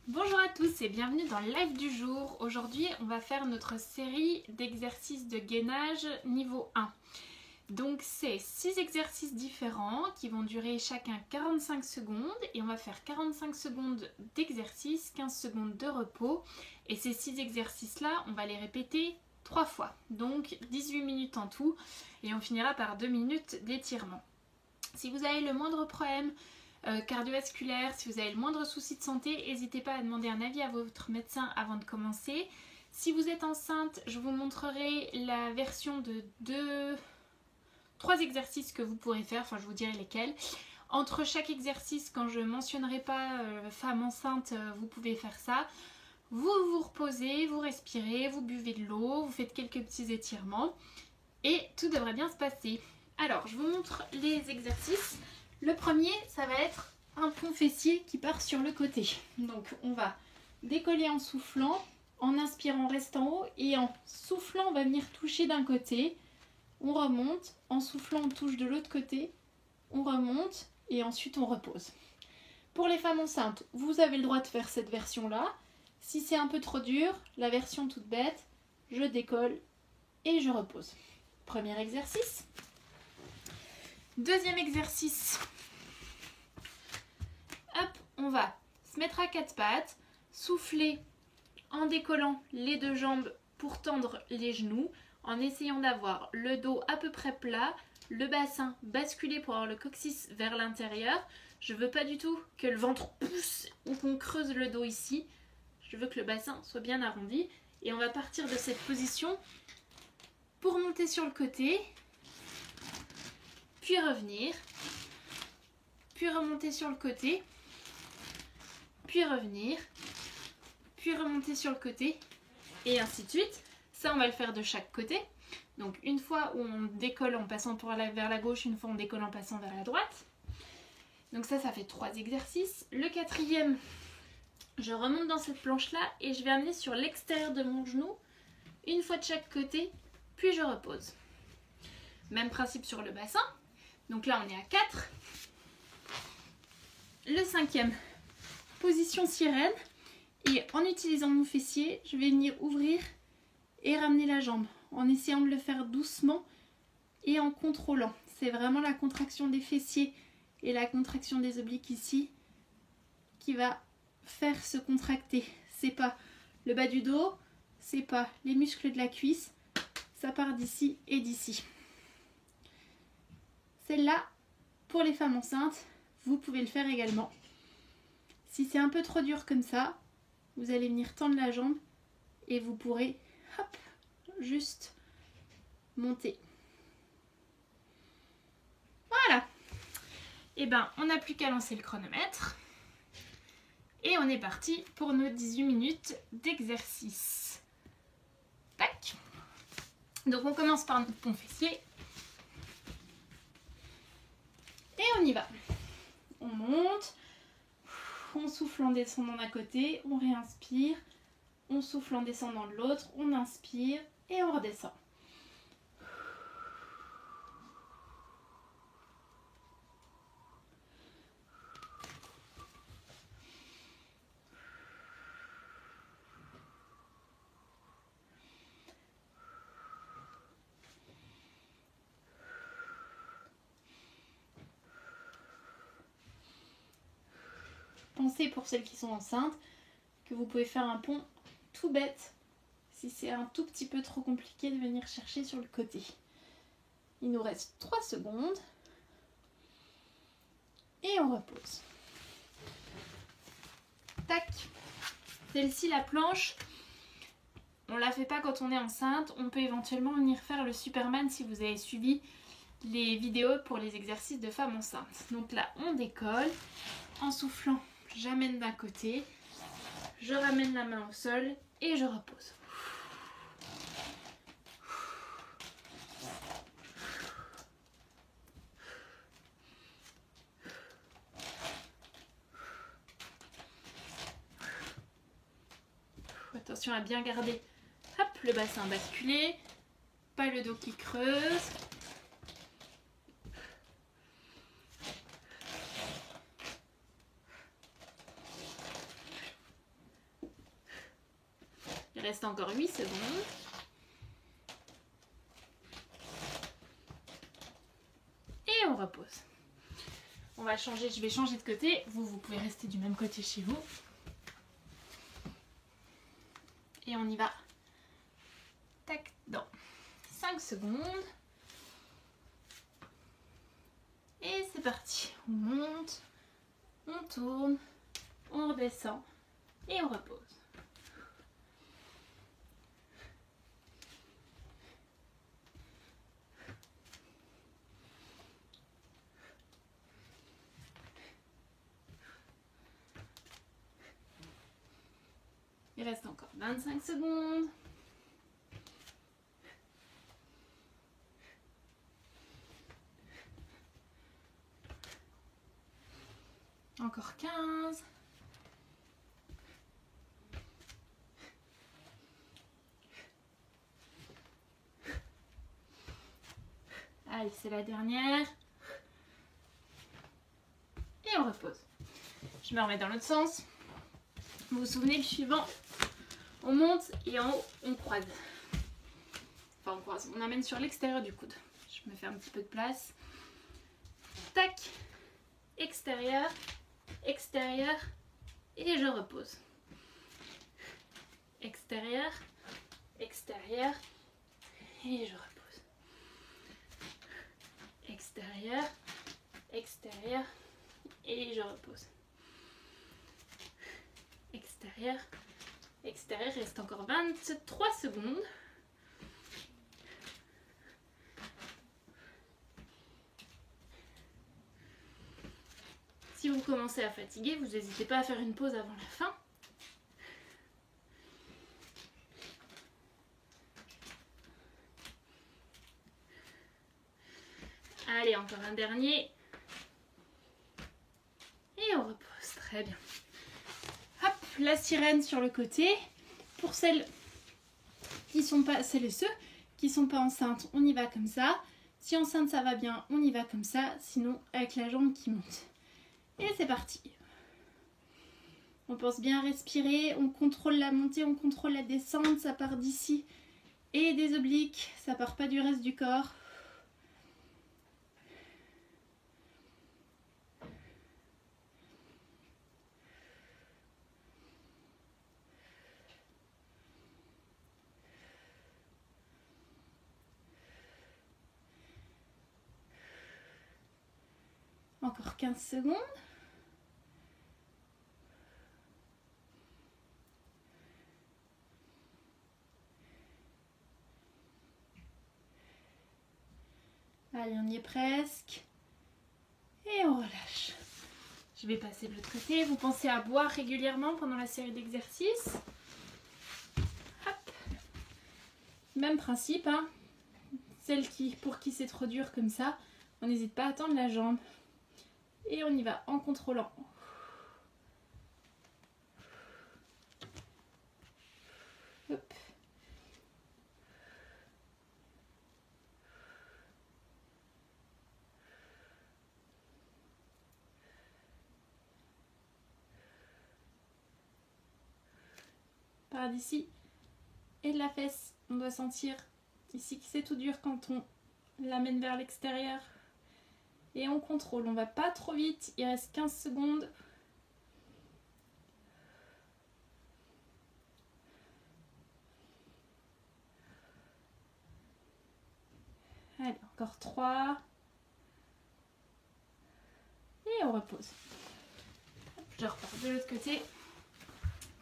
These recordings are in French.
Bonjour à tous et bienvenue dans le live du jour. Aujourd'hui, on va faire notre série d'exercices de gainage niveau 1. Donc, c'est 6 exercices différents qui vont durer chacun 45 secondes et on va faire 45 secondes d'exercice, 15 secondes de repos. Et ces 6 exercices-là, on va les répéter 3 fois. Donc, 18 minutes en tout et on finira par 2 minutes d'étirement. Si vous avez le moindre problème cardiovasculaire, si vous avez le moindre souci de santé, n'hésitez pas à demander un avis à votre médecin avant de commencer. Si vous êtes enceinte, je vous montrerai la version de 3 exercices que vous pourrez faire, enfin je vous dirai lesquels. Entre chaque exercice, quand je ne mentionnerai pas femme enceinte, vous pouvez faire ça. Vous vous reposez, vous respirez, vous buvez de l'eau, vous faites quelques petits étirements et tout devrait bien se passer. Alors, je vous montre les exercices. Le premier, ça va être un pont fessier qui part sur le côté. Donc, on va décoller en soufflant, en inspirant, on reste en haut et en soufflant, on va venir toucher d'un côté. On remonte, en soufflant, on touche de l'autre côté. On remonte et ensuite on repose. Pour les femmes enceintes, vous avez le droit de faire cette version-là. Si c'est un peu trop dur, la version toute bête, je décolle et je repose. Premier exercice. Deuxième exercice. Hop, on va se mettre à quatre pattes, souffler en décollant les deux jambes pour tendre les genoux, en essayant d'avoir le dos à peu près plat, le bassin basculé pour avoir le coccyx vers l'intérieur. Je ne veux pas du tout que le ventre pousse ou qu'on creuse le dos ici. Je veux que le bassin soit bien arrondi. Et on va partir de cette position pour monter sur le côté, puis revenir, puis remonter sur le côté, puis revenir, puis remonter sur le côté, et ainsi de suite. Ça, on va le faire de chaque côté. Donc, une fois où on décolle en passant vers la gauche, une fois on décolle en passant vers la droite. Donc ça fait 3 exercices. Le quatrième, je remonte dans cette planche-là et je vais amener sur l'extérieur de mon genou, une fois de chaque côté, puis je repose. Même principe sur le bassin. Donc là, on est à 4. Le cinquième, position sirène. Et en utilisant mon fessier, je vais venir ouvrir et ramener la jambe en essayant de le faire doucement et en contrôlant. C'est vraiment la contraction des fessiers et la contraction des obliques ici qui va faire se contracter. C'est pas le bas du dos, c'est pas les muscles de la cuisse, ça part d'ici et d'ici. Celle-là, pour les femmes enceintes, vous pouvez le faire également. Si c'est un peu trop dur comme ça, vous allez venir tendre la jambe et vous pourrez, hop, juste monter. Voilà. Et ben, on n'a plus qu'à lancer le chronomètre. Et on est parti pour nos 18 minutes d'exercice. Tac. Donc on commence par notre pont fessier. Et on y va. On monte. On souffle en descendant d'un côté. On réinspire. On souffle en descendant de l'autre. On inspire et on redescend. Pensez pour celles qui sont enceintes que vous pouvez faire un pont tout bête si c'est un tout petit peu trop compliqué de venir chercher sur le côté. Il nous reste 3 secondes et on repose. Tac. Celle-ci, la planche, on la fait pas quand on est enceinte. On peut éventuellement venir faire le Superman si vous avez suivi les vidéos pour les exercices de femmes enceintes. Donc là, on décolle en soufflant. J'amène d'un côté, je ramène la main au sol et je repose. Attention à bien garder, hop, le bassin basculé, pas le dos qui creuse. reste encore 8 secondes. Et on repose. On va changer, je vais changer de côté. Vous pouvez rester du même côté chez vous. Et on y va. Tac, dans 5 secondes. Et c'est parti. On monte, on tourne, on redescend et on repose. Il reste encore 25 secondes. Encore 15. Allez, c'est la dernière. Et on repose. Je me remets dans l'autre sens. Vous vous souvenez du suivant? On monte et en haut, on croise. Enfin, on croise. On amène sur l'extérieur du coude. Je me fais un petit peu de place. Tac. Extérieur. Extérieur. Et je repose. Extérieur. Extérieur. Et je repose. Extérieur. Extérieur. Et je repose. Extérieur. Extérieur, il reste encore 23 secondes. Si vous commencez à fatiguer, vous n'hésitez pas à faire une pause avant la fin. Allez, encore un dernier. Et on repose. Très bien. Hop, la sirène sur le côté. Pour celles et ceux qui sont pas enceintes, on y va comme ça. Si enceinte ça va bien, on y va comme ça. Sinon, avec la jambe qui monte. Et c'est parti. On pense bien à respirer. On contrôle la montée, on contrôle la descente. Ça part d'ici et des obliques. Ça part pas du reste du corps. Encore 15 secondes. Allez, on y est presque. Et on relâche. Je vais passer de l'autre côté. Vous pensez à boire régulièrement pendant la série d'exercices. Hop. Même principe, hein. Pour qui c'est trop dur comme ça, on n'hésite pas à tendre la jambe. Et on y va en contrôlant. Hop. Par d'ici et de la fesse. On doit sentir ici que c'est tout dur quand on l'amène vers l'extérieur. Et on contrôle. On va pas trop vite. Il reste 15 secondes. Allez, encore 3. Et on repose. Je repars de l'autre côté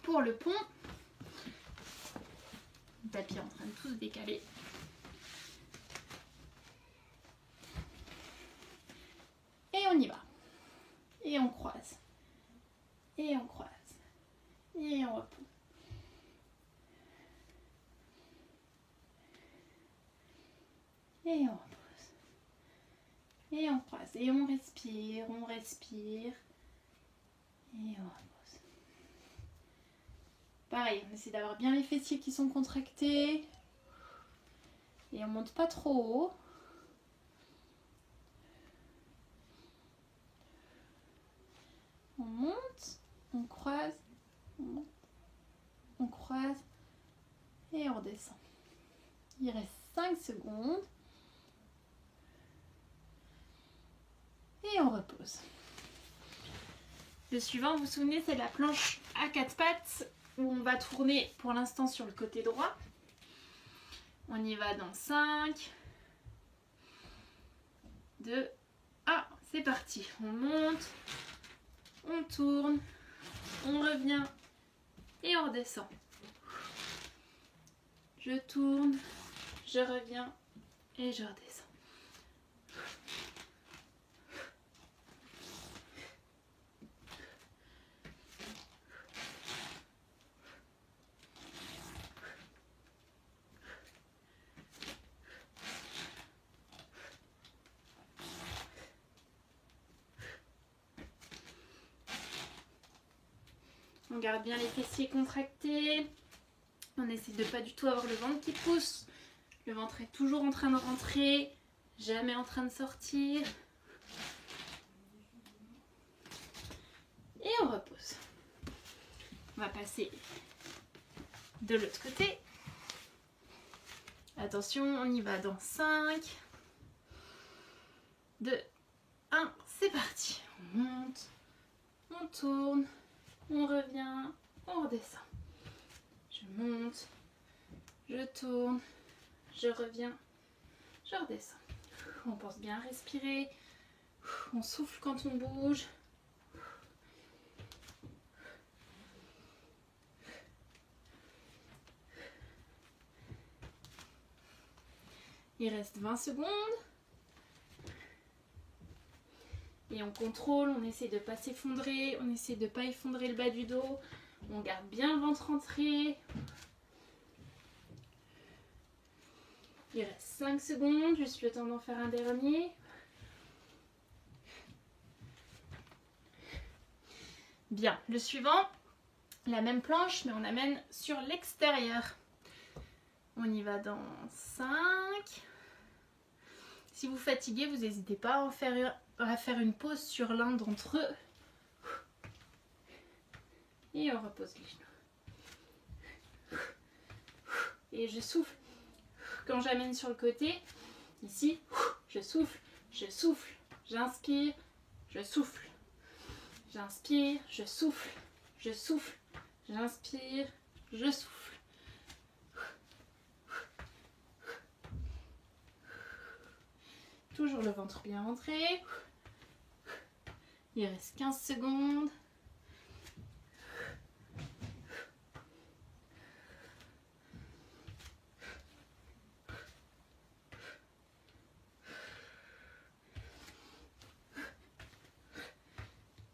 pour le pont. Le tapis est en train de tout se décaler. Et on y va. Et on croise. Et on croise. Et on repose. Et on repose. Et on croise. Et on respire. On respire. Et on repose. Pareil, on essaie d'avoir bien les fessiers qui sont contractés. Et on monte pas trop haut. On monte, on croise, on monte, on croise, on redescend. Il reste 5 secondes. Et on repose. Le suivant, vous vous souvenez, c'est la planche à 4 pattes où on va tourner pour l'instant sur le côté droit. On y va dans 5, 2, 1, c'est parti. On monte, on tourne, on revient et on redescend. Je tourne, je reviens et je redescends. On garde bien les fessiers contractés. On essaie de pas du tout avoir le ventre qui pousse. Le ventre est toujours en train de rentrer, jamais en train de sortir. Et on repose. On va passer de l'autre côté. Attention, on y va dans 5, 2, 1, c'est parti. On monte, on tourne, on revient, on redescend. Je monte, je tourne, je reviens, je redescends. On pense bien à respirer, on souffle quand on bouge. Il reste 20 secondes. Et on contrôle, on essaie de ne pas s'effondrer, on essaie de ne pas effondrer le bas du dos. On garde bien le ventre rentré. Il reste 5 secondes, juste le temps d'en faire un dernier. Bien, le suivant, la même planche, mais on amène sur l'extérieur. On y va dans 5. Si vous fatiguez, vous n'hésitez pas à faire une pause sur l'un d'entre eux. Et on repose les genoux. Et je souffle. Quand j'amène sur le côté, ici, je souffle, j'inspire, je souffle. J'inspire, je souffle, j'inspire, je souffle. Toujours le ventre bien rentré. Il reste 15 secondes.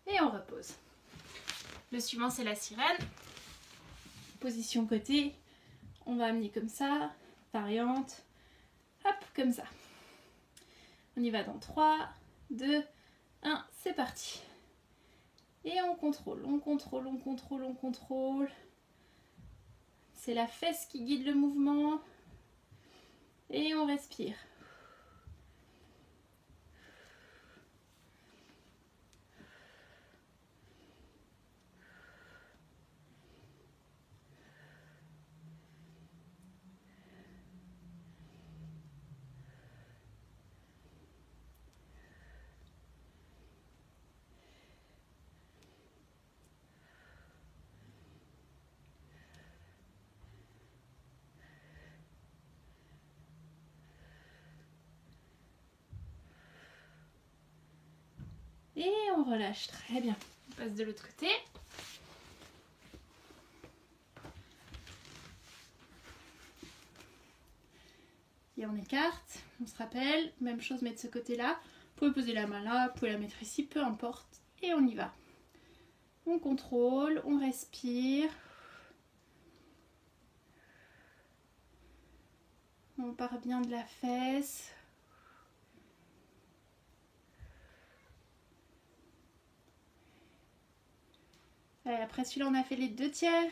Et on repose. Le suivant, c'est la sirène. Position côté. On va amener comme ça. Variante. Hop, comme ça. On y va dans 3, 2, 1, c'est parti. Et on contrôle, on contrôle, on contrôle, on contrôle. C'est la fesse qui guide le mouvement. Et on respire. Et on relâche, très bien. On passe de l'autre côté. Et on écarte, on se rappelle, même chose, mais de ce côté-là. Vous pouvez poser la main là, vous pouvez la mettre ici, peu importe. Et on y va. On contrôle, on respire. On part bien de la fesse. Allez, après celui-là, on a fait les 2 tiers.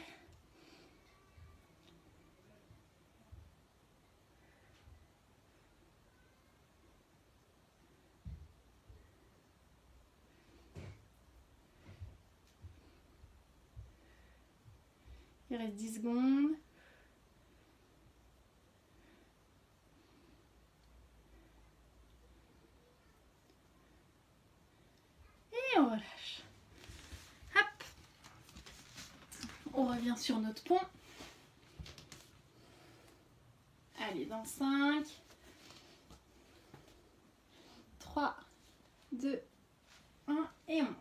Il reste 10 secondes. on relâche. Hop. On revient sur notre pont. Allez, dans 5, 3, 2, 1 et on monte.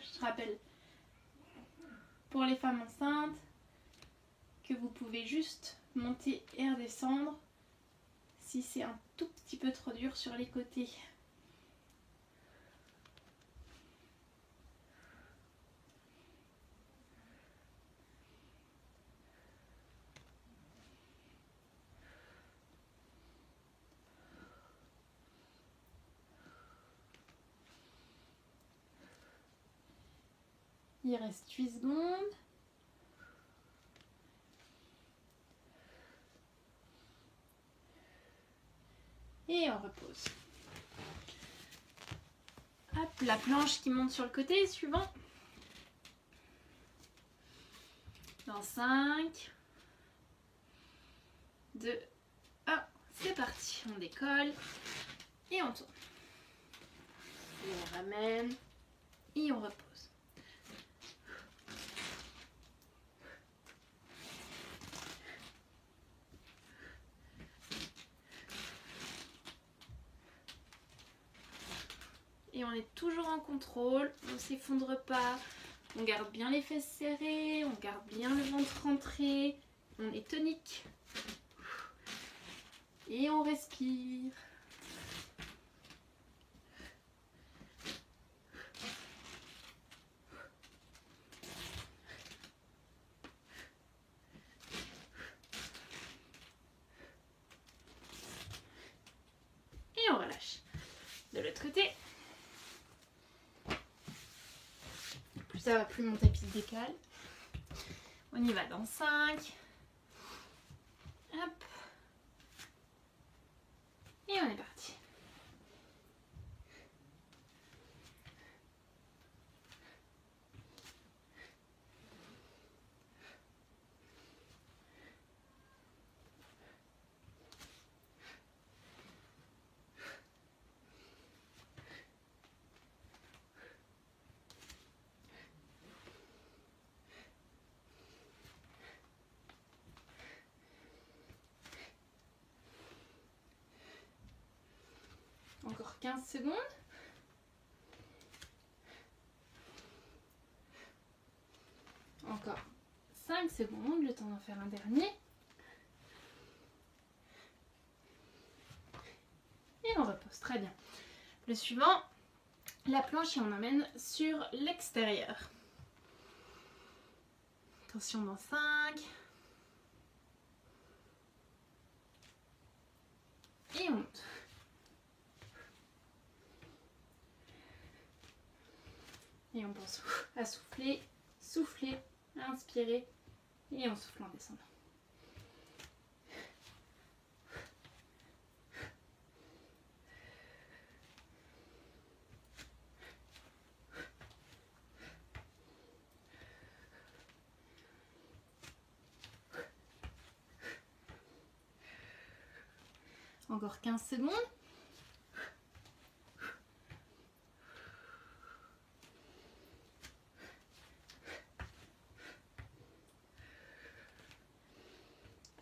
Je te rappelle, pour les femmes enceintes, que vous pouvez juste monter et redescendre si c'est un tout petit peu trop dur sur les côtés. Il reste 8 secondes. Et on repose. Hop, la planche qui monte sur le côté, suivant. Dans 5, 2, 1, c'est parti. On décolle et on tourne. Et on ramène et on repose. Et on est toujours en contrôle, on ne s'effondre pas, on garde bien les fesses serrées, on garde bien le ventre rentré, on est tonique. Et on respire. Et on relâche. De l'autre côté. Plus ça va, plus mon tapis se décale. On y va dans 5. Hop. Et on est parti. Encore 15 secondes. Encore 5 secondes, le temps d'en faire un dernier. Et on repose, très bien. Le suivant, la planche et on emmène sur l'extérieur. Attention dans 5. Et on monte. Et on pense à souffler, souffler, inspirer et on souffle en descendant. Encore 15 secondes.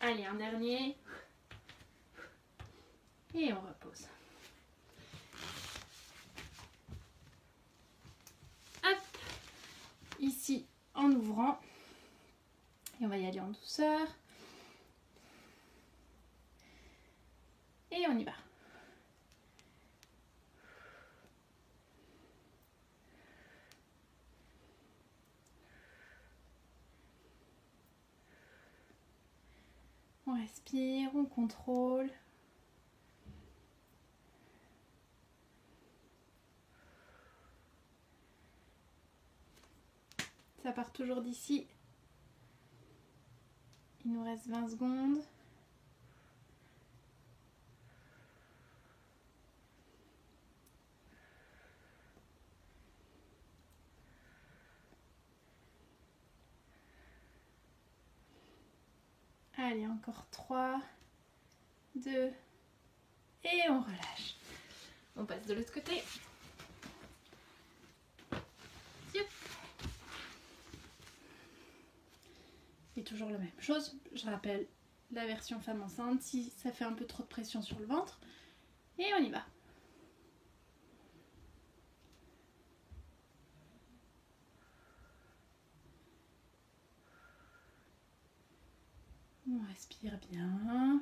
Allez, un dernier. Et on repose. Hop. Ici, en ouvrant. Et on va y aller en douceur. Et on y va. On respire, on contrôle. Ça part toujours d'ici. Il nous reste 20 secondes. Allez, encore 3, 2, Et on relâche. On passe de l'autre côté. Yep. Et toujours la même chose, je rappelle la version femme enceinte, si ça fait un peu trop de pression sur le ventre. Et on y va. On respire bien.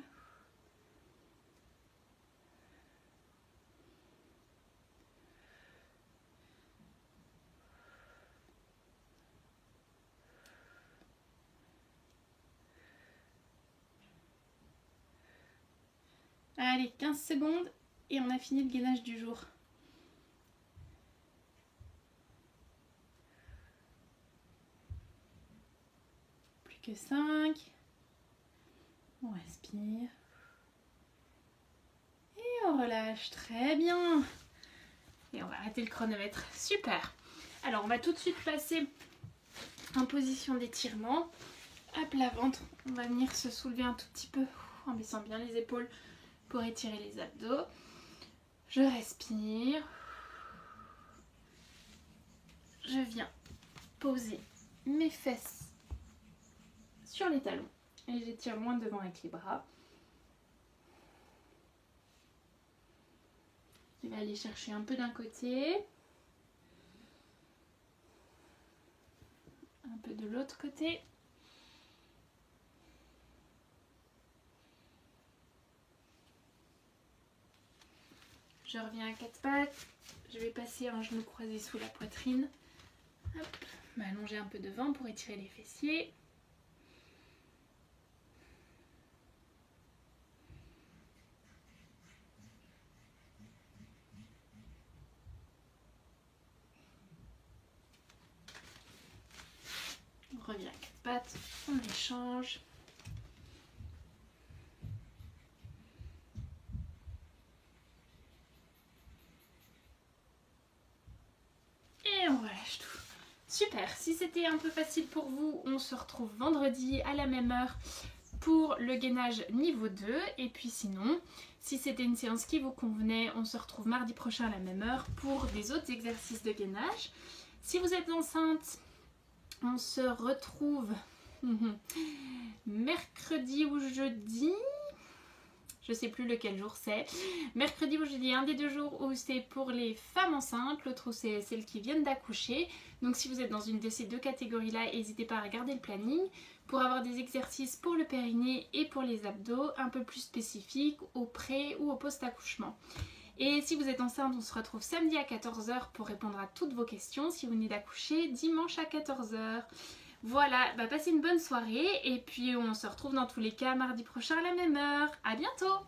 Allez, 15 secondes et on a fini le gainage du jour. Plus que 5. On respire. Et on relâche. Très bien. Et on va arrêter le chronomètre. Super. Alors, on va tout de suite passer en position d'étirement. À plat ventre. On va venir se soulever un tout petit peu en baissant bien les épaules pour étirer les abdos. Je respire. Je viens poser mes fesses sur les talons et j'étire loin devant avec les bras. Je vais aller chercher un peu d'un côté, un peu de l'autre côté. Je reviens à quatre pattes. Je vais passer un genou croisé sous la poitrine. Hop, m'allonger un peu devant pour étirer les fessiers. On revient à quatre pattes, on échange. Et on relâche tout. Super, si c'était un peu facile pour vous, on se retrouve vendredi à la même heure pour le gainage niveau 2. Et puis sinon, si c'était une séance qui vous convenait, on se retrouve mardi prochain à la même heure pour des autres exercices de gainage. Si vous êtes enceinte, on se retrouve mercredi ou jeudi. Je sais plus lequel jour c'est. Mercredi ou jeudi, un des deux jours où c'est pour les femmes enceintes, l'autre où c'est celles qui viennent d'accoucher. Donc si vous êtes dans une de ces deux catégories-là, n'hésitez pas à regarder le planning pour avoir des exercices pour le périnée et pour les abdos un peu plus spécifiques au pré ou au post-accouchement. Et si vous êtes enceinte, on se retrouve samedi à 14 h pour répondre à toutes vos questions. Si vous venez d'accoucher, dimanche à 14 h. Voilà, passez une bonne soirée et puis on se retrouve dans tous les cas mardi prochain à la même heure. À bientôt!